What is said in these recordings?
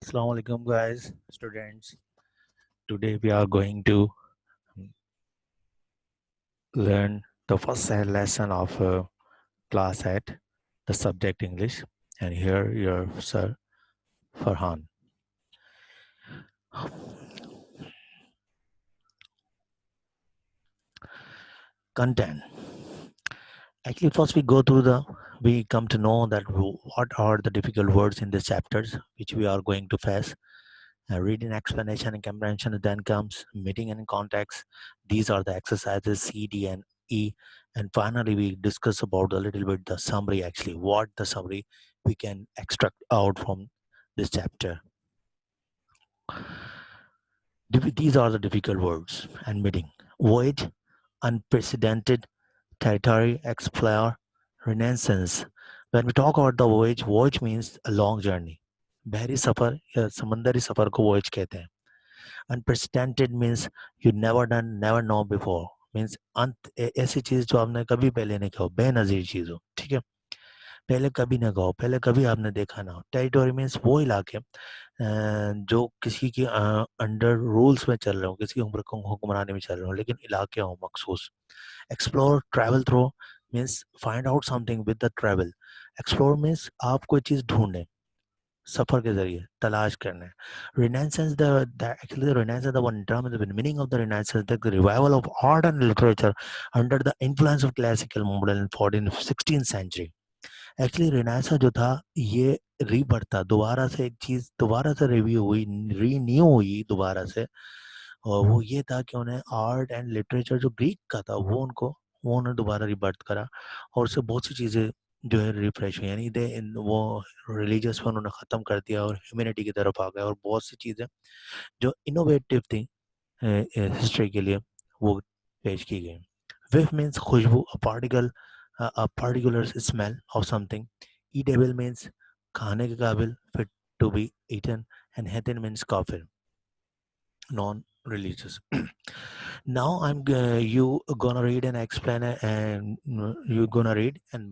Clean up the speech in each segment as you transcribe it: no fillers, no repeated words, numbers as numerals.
Assalamu alaikum guys, students. Today we are going to learn the first lesson of class at the subject English. And here your sir Farhan. Content. Actually, first we come to know that what are the difficult words in the chapters which we are going to face. Reading, explanation, and comprehension. Then comes meeting and context. These are the exercises C, D, and E. And finally, we discuss about a little bit the summary. Actually, what the summary we can extract out from this chapter. These are the difficult words and meeting. Voyage, unprecedented territory, explore, renaissance. When we talk about the voyage means a long journey. बहरी सफर या समंदरी सफर को voyage कहते हैं. Unprecedented means you never done, never know before. Means ऐसी चीज जो आपने कभी पहले नहीं कहो, बेनजीर चीज हो. ठीक है, पहले कभी ना कहो, पहले कभी आपने देखा ना हो. टेरिटोरी मीन्स वो इलाके जो किसी के अंडर रूल्स में चल रहे हो, किसी हुक्मरानी में चल रहे हो, लेकिन इलाके हो मखसूस. Explore, travel through means find out something with the travel. Explore means आप कोई चीज ढूंढें, सफर के जरिए तलाश करना है. Renaissance, actually the Renaissance, the one term, the meaning of the Renaissance, the revival of art and literature under the influence of classical movement in 14th 16th century. Actually Renaissance जो था ये रीबर्थ था, दोबारा से एक चीज दोबारा से रिव्यू हुई, रीन्यू हुई दोबारा से. और वो ये था कि उन्हें आर्ट एंड लिटरेचर जो ग्रीक का था वो उन्होंने दोबारा रिबर्थ करा, और उससे बहुत सी चीज़ें जो है रिफ्रेश हुई. यानी वो रिलीजियस पर उन्होंने ख़त्म कर दिया और ह्यूमैनिटी की तरफ आ गए, और बहुत सी चीज़ें जो इनोवेटिव थी हिस्ट्री के लिए वो पेश की गई. विफ मीन्स खुशबू, a particular smell of something. Eatable means खाने के काबिल, fit to be eaten. And heathen means काफिर, non-religious. Now you gonna read and explain it, and you gonna read, and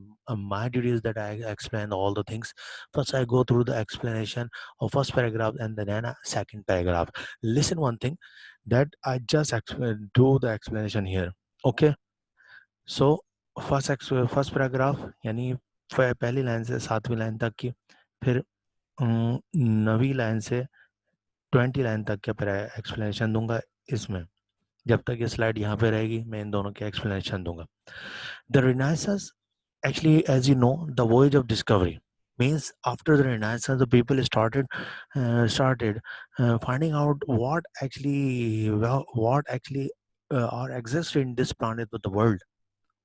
my duty is that I explain all the things. First I go through the explanation of first paragraph and then second paragraph. Listen one thing, that I just do the explanation here. Okay, so first paragraph यानी पहली line से 7वीं line तक की, फिर 9वीं line से 20 line तक का explanation दूंगा. इसमें जब तक ये स्लाइड यहाँ पे रहेगी मैं इन दोनों के एक्सप्लेनेशन दूंगा. The Renaissance, actually, as you know, the voyage of discovery means after the Renaissance the people started finding out what actually are exist in this planet of the world.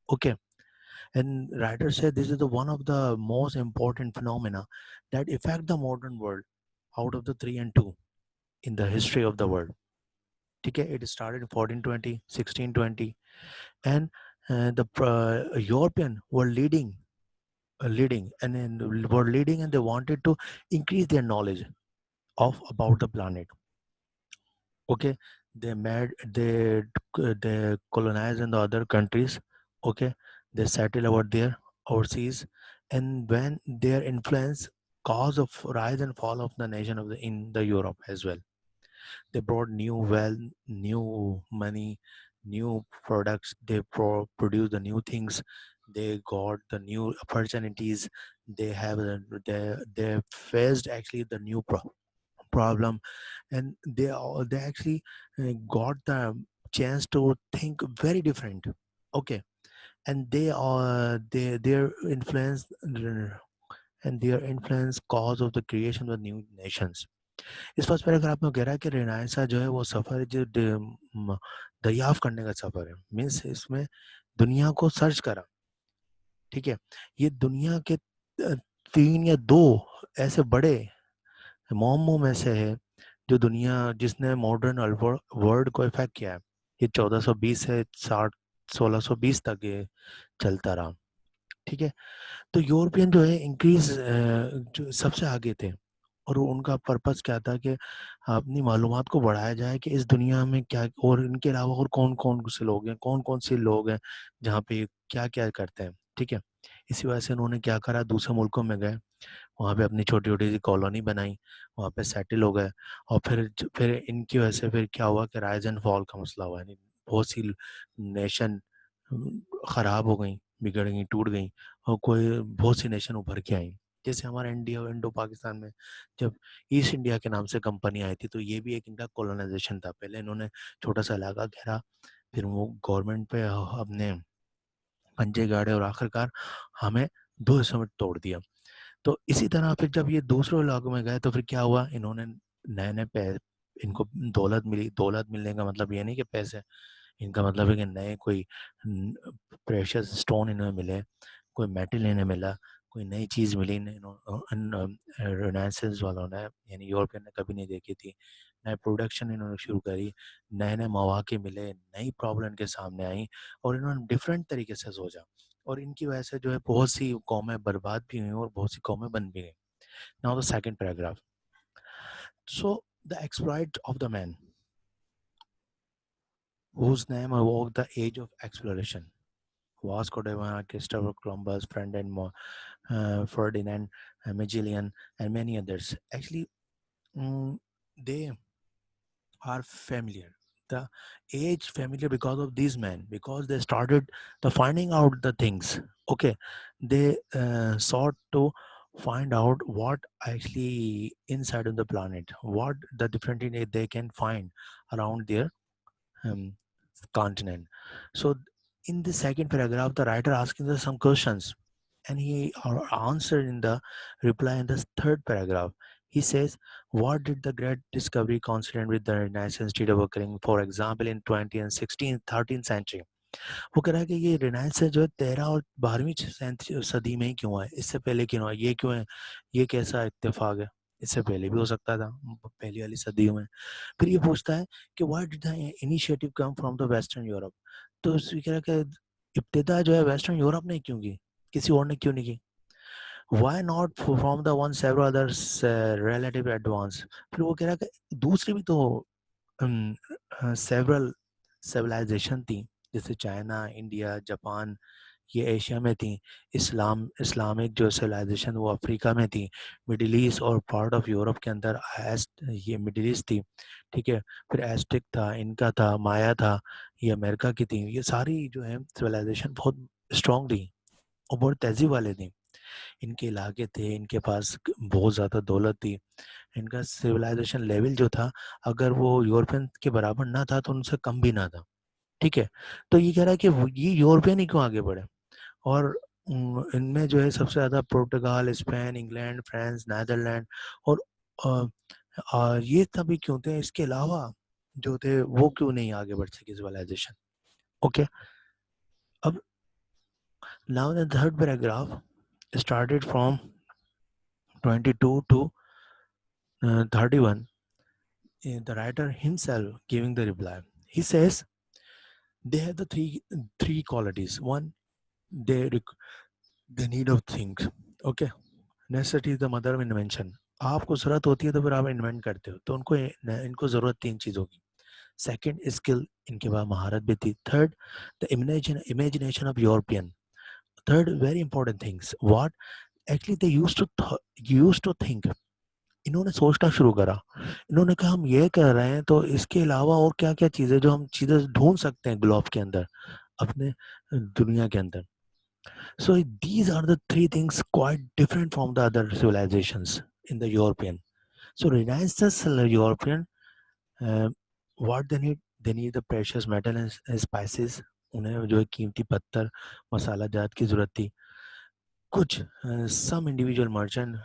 Okay, and writers say this is the one of the most important phenomena that affect the modern world out of the 3 and 2 in the history of the world. Okay, it started in 1420, 1620, and the European were leading and they wanted to increase their knowledge of about the planet. Okay, they colonized in the other countries. Okay, they settled over there overseas, and when their influence cause of rise and fall of the nation in the Europe as well. They brought new wealth, new money, new products. They produce the new things. They got the new opportunities. They have they faced actually the new problem, and they actually got the chance to think very different. Okay, and their influence cause of the creation of new nations. इस first paragraph में कह रहा है कि रेनाइसा जो है वो सफ़र जो दरियाफ्त करने का सफ़र है. मीन्स इसमें दुनिया को सर्च करा. ठीक है, ये दुनिया के 3 या 2 ऐसे बड़े मोहम्मों में से है जो दुनिया जिसने मॉडर्न वर्ल्ड को इफेक्ट किया है. ये 1420 से 1620 तक ये चलता रहा. ठीक है, तो यूरोपियन जो है इंक्रीज जो सबसे आगे थे, और उनका पर्पस क्या था कि अपनी मालूमात को बढ़ाया जाए कि इस दुनिया में क्या, और इनके अलावा और कौन कौन से लोग हैं, कौन कौन से लोग हैं जहाँ पे क्या क्या करते हैं. ठीक है, इसी वजह से उन्होंने क्या करा, दूसरे मुल्कों में गए, वहाँ पे अपनी छोटी छोटी सी कॉलोनी बनाई, वहाँ पे सेटल हो गए। और फिर इनकी वजह से फिर क्या हुआ कि राइज एंड फॉल का मसला हुआ, यानी बहुत सी नेशन ख़राब हो गई, बिगड़ गई, टूट गई, और कोई बहुत सी नेशन उभर के आई। जैसे हमारा इंडिया, इंडो पाकिस्तान में जब ईस्ट इंडिया के नाम से कंपनी आई थी, तो ये भी एक इनका कॉलोनाइजेशन था। पहले इन्होंने छोटा सा इलाका घेरा, फिर वो गवर्नमेंट पे अपने पंजे गाड़े, और आखिरकार हमें दो हिस्सों में तोड़ दिया। तो इसी तरह फिर जब ये दूसरे इलाकों में गए, तो फिर क्या हुआ, इन्होंने नए नए इनको दौलत मिली। दौलत मिलने का मतलब ये नहीं कि पैसे, इनका मतलब है कि नए कोई प्रेशियस स्टोन इन्हें मिले, कोई मेटल इन्हें मिला, कोई नई चीज़ मिली रेनेसांस वालों ने, यानी यूरोपियन ने कभी नहीं देखी थी। नए प्रोडक्शन इन्होंने शुरू करी, नए नए मौके मिले, नई प्रॉब्लम इनके सामने आई, और इन्होंने डिफरेंट तरीके से सोचा, और इनकी वजह से जो है बहुत सी कौमें बर्बाद भी हुई और बहुत सी कौमें बन भी गई। Now the second paragraph, so the exploit of the man whose name awoke the age of exploration. Vasco da Gama, Christopher Columbus, Ferdinand Magellan, and many others. Actually, they are familiar. The age familiar because of these men, because they started the finding out the things. Okay, they sought to find out what actually inside of the planet, what the different thing they can find around their um, continent. So in the second paragraph, the writer asking us some questions, and he answered in the reply in the third paragraph. He says, what did the great discovery coincident with the Renaissance did occurring, for example, in 20th and 16th, 13th century? वो कह रहा है कि ये रिनाइंस जो है 13 और 12वीं सदी में ही क्यों है, इससे पहले क्यों है, ये क्यों है, ये कैसा इत्तेफाक है, इससे पहले भी हो सकता था, पहली वाली सदियों में। फिर ये पूछता है कि why did the initiative come from the western Europe, तो कह रहा है कि इब्तिदा जो है वेस्टर्न यूरोप ने क्यों की, किसी और ने क्यों नहीं की। Why not from the one several others relative advance, फिर वो कह रहा है कि दूसरी भी तो सेवरल सिविलाइजेशन थी, जैसे चाइना, इंडिया, जापान, ये एशिया में थी। इस्लामिक जो सिविलाइजेशन वो अफ्रीका में थी। मिडिल ईस्ट और पार्ट ऑफ यूरोप के अंदर ये मिडिल ईस्ट थी, ठीक है। फिर एस्टिक था, इनका था, माया था, ये अमेरिका की थी। ये सारी जो है सिविलाइजेशन बहुत स्ट्रांग थी और बहुत तहजीब वाले थी। इनके इलाके थे, इनके पास बहुत ज़्यादा दौलत थी, इनका सिविलाइजेशन लेवल जो था, अगर वो यूरोपियन के बराबर ना था तो उनसे कम भी ना था, ठीक है। तो ये कह रहा है कि ये यूरोपियन ही क्यों आगे बढ़े, और इनमें जो है सबसे ज़्यादा पुर्तगाल, स्पेन, इंग्लैंड, फ्रांस, नीदरलैंड, और अ, ये तभी क्यों थे, इसके अलावा जो थे वो क्यों नहीं आगे बढ़ सके सिविलाइजेशन। ओके, अब now the third paragraph started from 22 to 31. The writer himself giving the reply. He says they have the three qualities. One, they the need of things. Okay, necessity is the mother of invention. आपको ज़रूरत होती है तो फिर आप invent करते हो, तो उनको इनको ज़रूरत तीन चीज़ों की। सेकंड, स्किल, इनके पास महारत भी थी। Third, the imagination of European. Third, very important things, what actually they used to think. इन्होंने सोचना शुरू करा, इन्होंने कहा हम ये कर रहे हैं तो इसके अलावा और क्या क्या चीज़ें जो हम चीज़ें ढूंढ सकते हैं ग्लोब के अंदर, अपने दुनिया के अंदर। So these are the three things quite different from the other civilisations in the European. So renaissance European, what they need the precious metal and spices. उन्हें जो है कीमती पत्थर, मसाला जात की जरूरत थी। कुछ some individual merchant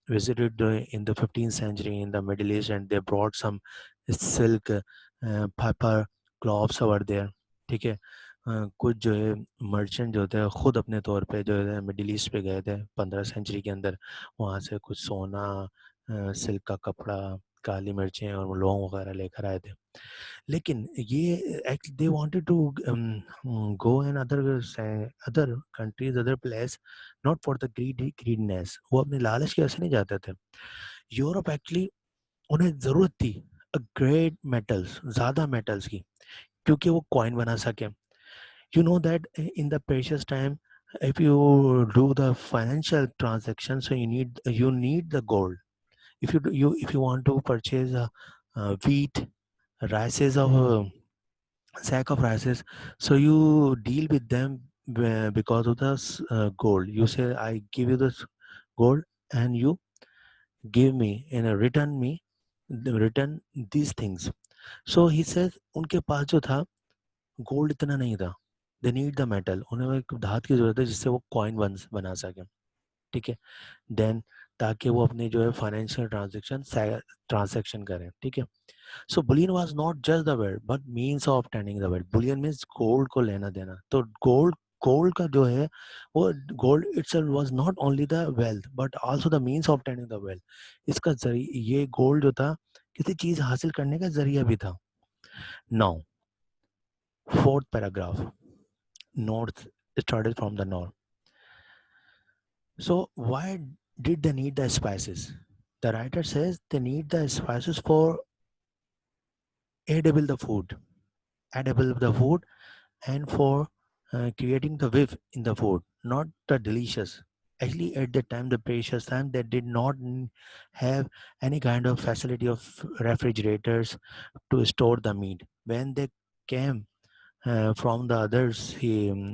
visited in the 15th century in the Middle East, and they brought some silk, pepper, cloths over there, ठीक है। कुछ जो है मर्चेंट जो थे खुद अपने तौर पे जो है मिडिल ईस्ट पे गए थे 15 सेंचुरी के अंदर, वहाँ से कुछ सोना, सिल्क का कपड़ा, काली मिर्चें और लौंग वगैरह लेकर आए थे। लेकिन ये they wanted to go in other countries, other place, not for the greediness. वो अपने लालच की वजह से नहीं जाते थे। यूरोप एक्चुअली उन्हें ज़रूरत थी ग्रेट मेटल्स, ज़्यादा मेटल्स की, क्योंकि वो कॉइन बना सके। You know that in the precious time, if you do the financial transaction, so you need the gold. If you want to purchase wheat, rices of sack of rices, so you deal with them because of the gold. You say, I give you this gold, and you give me in a return these things. So he says उनके पास जो था gold इतना नहीं था. दे need the metal. उन्हें एक धात की जरूरत है जिससे वो कॉइन बना सके. ठीक है. देन ताकि वो अपने जो है फाइनेंशियल ट्रांजेक्शन करें. ठीक है. So bullion was not just the wealth but means of obtaining the wealth. Bullion means gold को लेना देना. तो गोल्ड का जो है वो gold itself was not only the wealth but also the means of obtaining the wealth. इसका जरिए ये गोल्ड जो था किसी चीज हासिल करने का जरिया भी था. Now fourth paragraph, north, started from the north. So why did they need the spices? The writer says they need the spices for edible the food, and for creating the whiff in the food, not the delicious. Actually, at the time, the precious time, they did not have any kind of facility of refrigerators to store the meat. When they came from the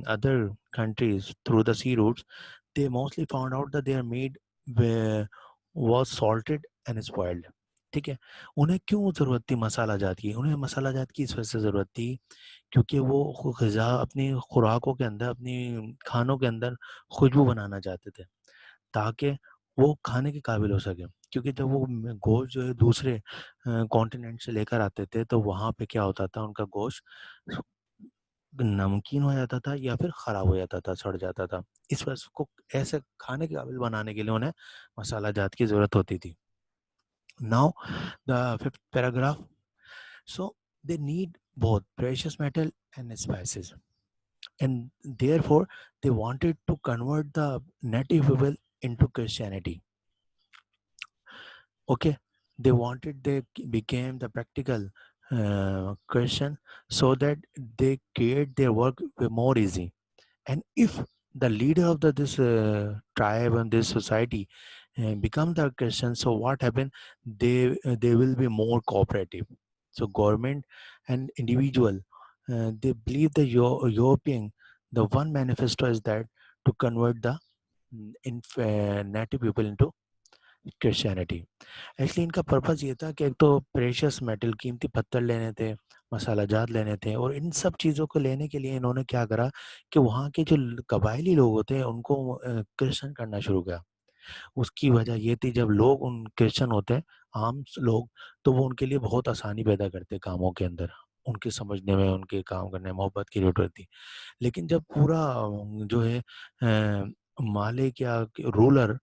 other countries through the sea routes, they mostly found out that their meat was salted and spoiled. ठीक है. उन्हें क्यों ज़रूरत थी मसाला जात की? उन्हें मसाला जात की इस वजह से ज़रूरत थी क्योंकि वो ग़िज़ा अपनी खुराकों के अंदर, अपनी खानों के अंदर खुशबू बनाना चाहते थे ताकि वो खाने के काबिल हो सके. क्योंकि जब वो गोश्त जो है दूसरे कॉन्टिनेंट से लेकर आते थे तो वहाँ पे क्या होता था, उनका गोश्त नमकीन हो जाता था या फिर ख़राब हो जाता था, सड़ जाता था. इस वजह से उसको ऐसे खाने के काबिल बनाने के लिए उन्हें मसाला जात की ज़रूरत होती थी. Now, the fifth paragraph. So they need both precious metal and spices, and therefore they wanted to convert the native people into Christianity. Okay, they became the practical Christian so that they create their work more easy. And if the leader of this tribe and this society become the Christian, so what happened? They will be more cooperative. So government and individual, they believe the European, the one manifesto is that to convert the native people into Christianity. Actually इनका purpose ये था कि एक तो precious metal, कीमती पत्थर लेने थे, मसाला जात लेने थे, और इन सब चीज़ों को लेने के लिए इन्होंने क्या करा कि वहाँ के जो कबायली लोग होते हैं उनको क्रिश्चियन करना शुरू किया. उसकी वजह ये थी, जब लोग उन क्रिश्चियन होते हैं, आम लोग, तो वो उनके लिए बहुत आसानी पैदा करते कामों के अंदर, उनके समझने में, उनके काम करने में मोहब्बत की ज़रूरत थी. लेकिन जब पूरा जो है मालिक या रूलर,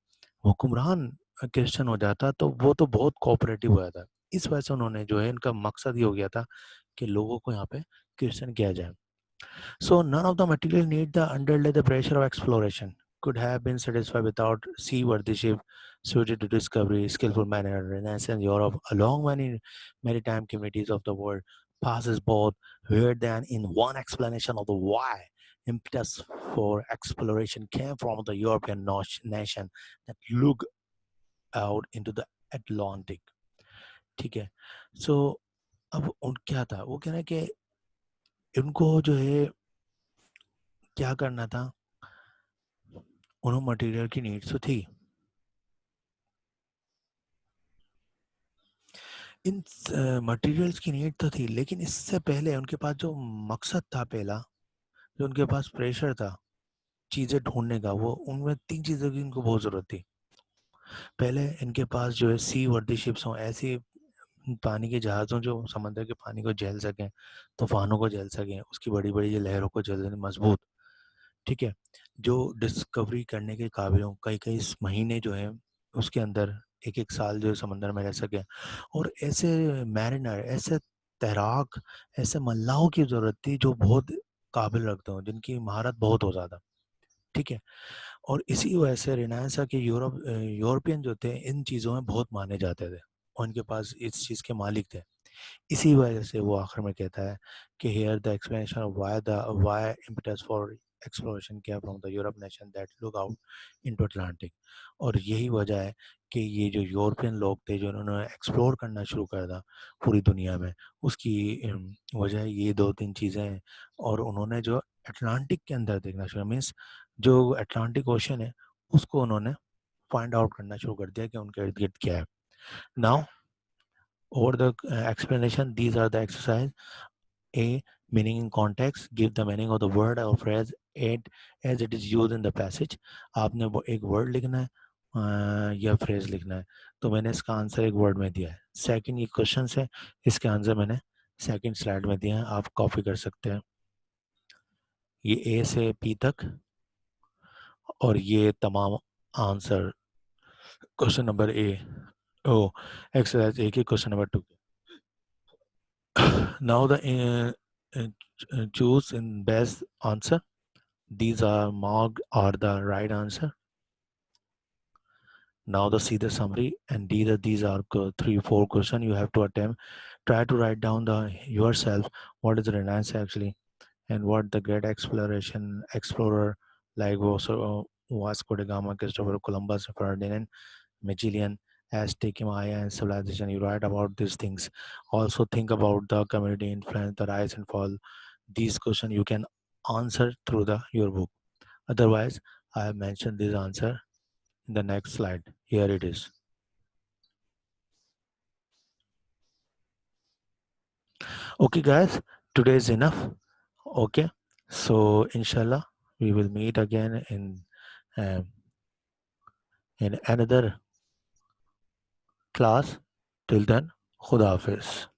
हुक्मरान क्रिश्चियन हो जाता तो वो तो बहुत कोऑपरेटिव हो जाता. इस वजह से उन्होंने जो है, इनका मकसद ये हो गया था कि लोगों को यहाँ पे क्रिश्चियन किया जाए. So none of the material need the underlay the pressure of exploration could have been satisfied without seaworthy ship suited to discovery, skillful manner. Renaissance Europe, along many maritime communities of the world, passes both where than in one explanation of the why impetus for exploration came from the European nation that looked out into the Atlantic. ठीक है. So अब क्या था, वो कहना कि इनको जो है क्या करना था, उन्हें मटेरियल की नीड्स तो थी. इन मटेरियल्स की नीड तो थी, लेकिन इससे पहले उनके पास जो मकसद था, पहला जो उनके पास प्रेशर था चीज़ें ढूंढने का, वो उनमें 3 चीज़ों की इनको बहुत ज़रूरत थी. पहले इनके पास जो है सी वर्दी शिप्स हों, ऐसी पानी के जहाज़ हों जो समंदर के पानी को झेल सकें, तूफानों को झेल सकें, उसकी बड़ी बड़ी लहरों को झेल सकें, मजबूत. ठीक है. जो डिस्कवरी करने के काबिल हों, कई कई महीने जो है उसके अंदर, एक एक साल जो है समंदर में रह सके. और ऐसे मैरिनर, ऐसे तैराक, ऐसे मल्लाहों की ज़रूरत थी जो बहुत काबिल रखते हों, जिनकी महारत बहुत हो ज़्यादा. ठीक है. और इसी वजह से रिनायंस के यूरोपियन जो थे इन चीज़ों में बहुत माने जाते थे और इनके पास इस चीज़ के मालिक थे. इसी वजह से वो आखिर में कहता है कि here the explanation of why impetus for exploration किया from the Europe nation that look out into Atlantic. और यही वजह है कि ये जो यूरोपियन लोग थे जो उन्होंने एक्सप्लोर करना शुरू कर दिया पूरी दुनिया में, उसकी वजह ये दो तीन चीज़ें हैं। और उन्होंने जो अटलांटिक के अंदर देखना शुरू, मीन्स जो अटलांटिक ओशन है उसको उन्होंने फाइंड आउट करना शुरू कर दिया कि उनके इर्द गिर्द क्या है। Now over the explanation, these are the exercise. A, meaning in context, give the meaning of the word or phrase as it is used in the passage. आपने वो एक word लिखना है या phrase लिखना है, तो मैंने इसका आंसर एक word में दिया है। सेकंड ये क्वेश्चन है, इसके आंसर मैंने सेकंड स्लाइड में दिया है, आप कॉपी कर सकते हैं। ये ए से पी तक और ये तमाम answer question number A O exercise A के question number 2। Now the choose in best answer. These are marked are the right answer. Now the see the summary, and these are 3-4 questions you have to attempt. Try to write down the yourself what is Renaissance actually, and what the great explorer like Vasco da Gama, Christopher Columbus, Ferdinand Magellan has taken Maya and civilization. You write about these things. Also think about the community influence, the rise and fall. These questions you can answer through your book. Otherwise, I have mentioned this answer in the next slide. Here it is. Okay, guys, today is enough. Okay, so inshallah we will meet again um, in another class. Till then, Khuda Hafiz.